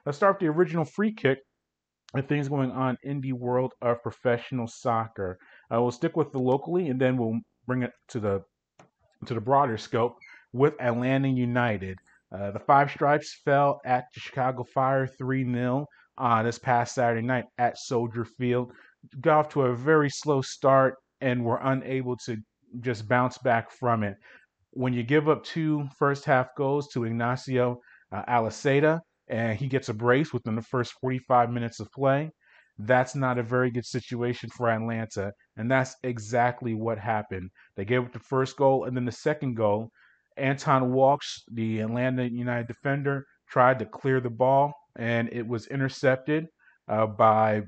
Let's start with the original free kick and things going on in the world of professional soccer. We'll stick with the locally, and then we'll bring it to the broader scope with Atlanta United. The Five Stripes fell at the Chicago Fire 3-0 this past Saturday night at Soldier Field. Got off to a very slow start and were unable to just bounce back from it. When you give up two first half goals to Ignacio Aliseda and he gets a brace within the first 45 minutes of play, that's not a very good situation for Atlanta. And that's exactly what happened. They gave up the first goal, and then the second goal, Anton Walkes, the Atlanta United defender, tried to clear the ball, and it was intercepted by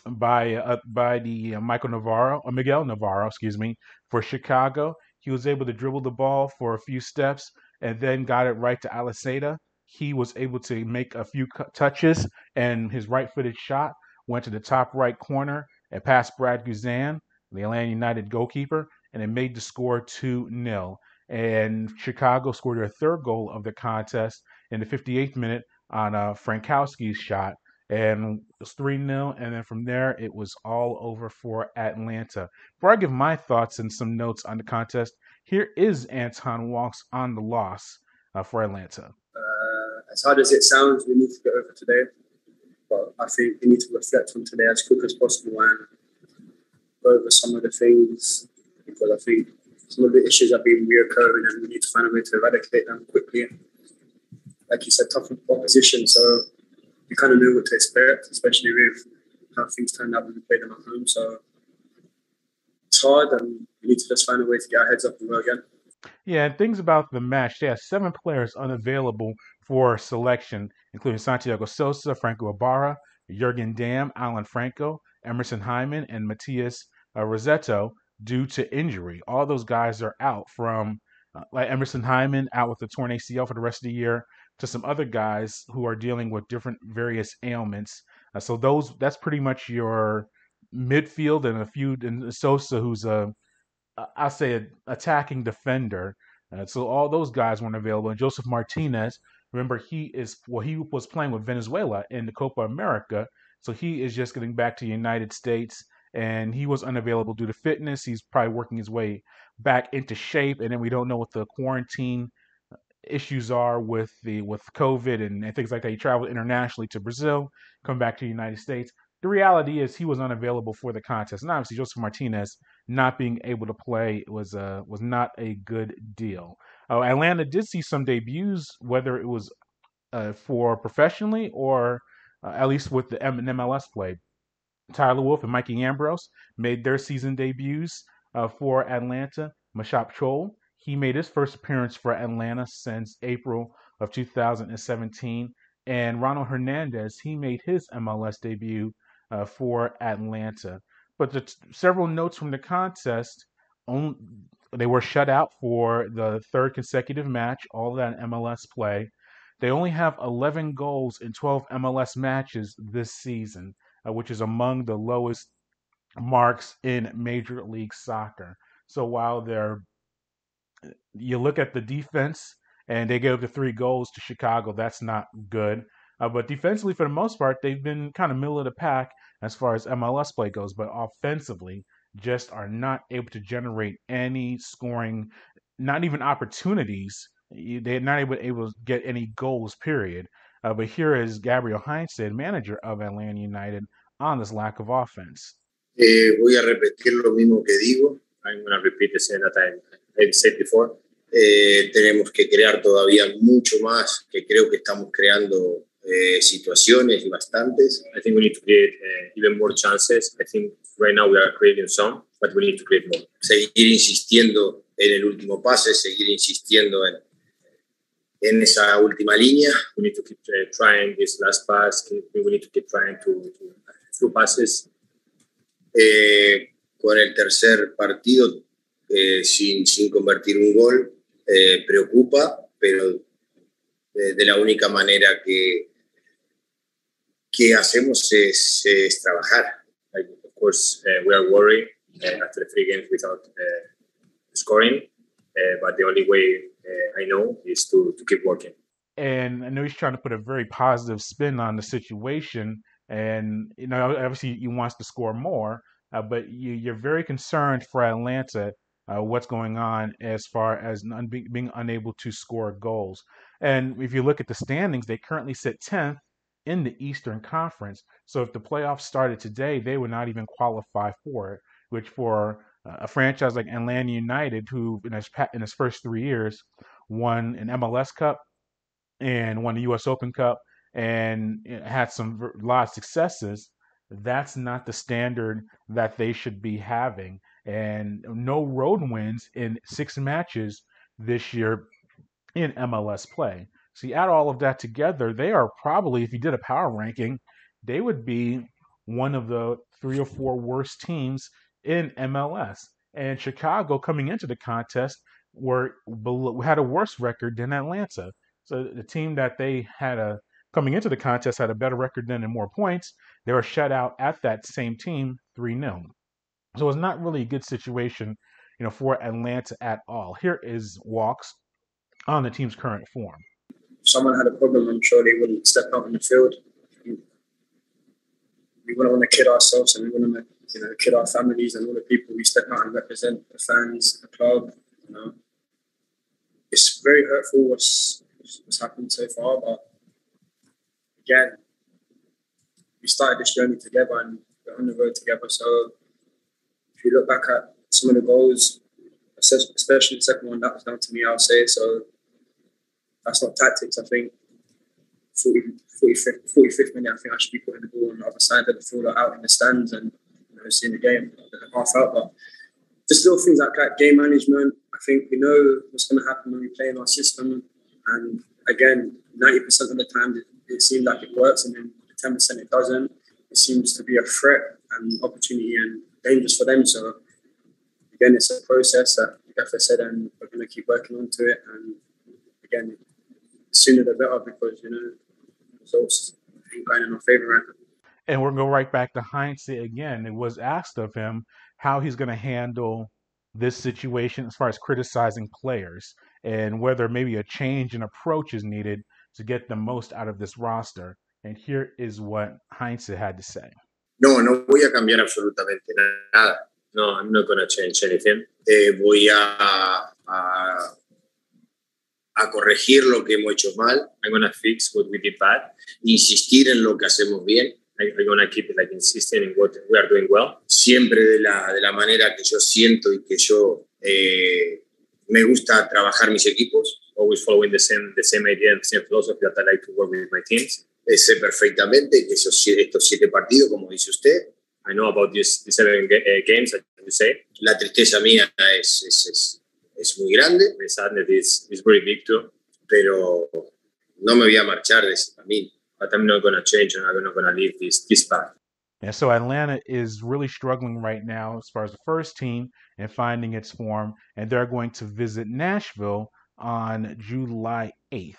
the Miguel Navarro, excuse me, for Chicago. He was able to dribble the ball for a few steps and then got it right to Aliseda. He was able to make a few touches, and his right-footed shot went to the top right corner and past Brad Guzan, the Atlanta United goalkeeper, and it made the score 2-0. And Chicago scored their third goal of the contest in the 58th minute on Frankowski's shot, and it was 3-0. And then from there, it was all over for Atlanta. Before I give my thoughts and some notes on the contest, here is Anton Walkes on the loss for Atlanta. As hard as it sounds, we need to get over today. But I think we need to reflect on today as quick as possible and go over some of the things, because I think some of the issues have been reoccurring and we need to find a way to eradicate them quickly. Like you said, tough opposition, so we kind of knew what to expect, especially with how things turned out when we played them at home. So it's hard, and we need to just find a way to get our heads up and go again. Yeah, and things about the match, they have 7 players unavailable for selection, including Santiago Sosa, Franco Ibarra, Jurgen Damm, Alan Franco, Emerson Hyman, and Matias Rossetto due to injury. All those guys are out from, like Emerson Hyman, out with the torn ACL for the rest of the year, to some other guys who are dealing with different various ailments. So that's pretty much your midfield, and a few, and Sosa, who's I say an attacking defender. So all those guys weren't available. And Joseph Martinez, remember, he was playing with Venezuela in the Copa America, so he is just getting back to the United States, and he was unavailable due to fitness. He's probably working his way back into shape, and then we don't know what the quarantine issues are with COVID and things like that. He traveled internationally to Brazil, come back to the United States. The reality is he was unavailable for the contest, and obviously Joseph Martinez not being able to play was not a good deal. Atlanta did see some debuts, whether it was for professionally or at least with the MLS play. Tyler Wolff and Mikey Ambrose made their season debuts for Atlanta. Mashap Chol, he made his first appearance for Atlanta since April of 2017. And Ronald Hernandez, he made his MLS debut for Atlanta. But several notes from the contest, they were shut out for the third consecutive match, all of that MLS play. They only have 11 goals in 12 MLS matches this season, which is among the lowest marks in Major League Soccer. So while you look at the defense and they gave the 3 goals to Chicago, that's not good. But defensively, for the most part, they've been kind of middle of the pack as far as MLS play goes. But offensively, just are not able to generate any scoring, not even opportunities. They're not able to get any goals, period. But here is Gabriel Heinze, manager of Atlanta United, on this lack of offense. Voy a repetir lo mismo que digo. I'm going to repeat the same that I said before. Tenemos que crear todavía mucho más, que creo que estamos creando situaciones y bastantes. I think we need to create even more chances. I think right now we are creating some, but we need to create more. Seguir insistiendo en el último pase, seguir insistiendo en esa última línea. We need to keep trying this last pass. We need to keep trying to through passes. Con el tercer partido sin convertir un gol preocupa, pero de la única manera que hacemos es trabajar. Like, of course, we are worried after the 3 games without scoring, but the only way I know is to keep working. And I know he's trying to put a very positive spin on the situation. And, obviously he wants to score more, but you're very concerned for Atlanta, what's going on as far as being unable to score goals. And if you look at the standings, they currently sit 10th in the Eastern Conference. So if the playoffs started today, they would not even qualify for it, which for a franchise like Atlanta United, who in his first 3 years won an MLS Cup and won the U.S. Open Cup and had a lot of successes, that's not the standard that they should be having. And no road wins in 6 matches this year in MLS play. So you add all of that together, they are probably, if you did a power ranking, they would be one of the 3 or 4 worst teams in MLS. And Chicago, coming into the contest, had a worse record than Atlanta. So the team that they had coming into the contest had a better record than and more points. They were shut out at that same team 3-0. So it's not really a good situation, for Atlanta at all. Here is Walkes on the team's current form. If someone had a problem, I'm sure they wouldn't step out in the field. We wouldn't want to kid ourselves, and we wouldn't want to, kid our families and all the people we step out and represent, the fans, the club. It's very hurtful what's happened so far, but again, we started this journey together and we're on the road together. So if you look back at some of the goals, especially the second one, that was down to me, I'll say. So that's not tactics. I think 45th minute, I think I should be putting the ball on the other side of the field or out in the stands and seeing the game half out. But just little things like that, game management. I think we know what's going to happen when we play in our system. And again, 90% of the time it seems like it works, and then the 10% it doesn't. It seems to be a threat and opportunity and dangerous for them. So again, it's a process that, like I said, and we're going to keep working onto it. And again, the sooner the better, because results ain't going in our favor right now. And we're going to go right back to Heinze again. It was asked of him how he's going to handle this situation as far as criticizing players and whether maybe a change in approach is needed to get the most out of this roster. And here is what Heinze had to say. No voy a cambiar absolutamente nada. No, I'm not going to change anything. Voy a corregir lo que hemos hecho mal. I'm going to fix what we did bad. Insistir en lo que hacemos bien. I'm going to keep insisting in what we are doing well. Siempre de la manera que yo siento y que yo me gusta trabajar mis equipos. Always following the same idea and the same philosophy that I like to work with my teams. Sé perfectamente que estos 7 partidos, como dice usted, I know about these 7 games, as you say. La tristeza mía es muy grande. My sadness is very big too. Pero no me voy a marchar de ese camino. But I'm not going to change and I'm not going to leave this path. And so Atlanta is really struggling right now as far as the first team and finding its form. And they're going to visit Nashville on July 8th.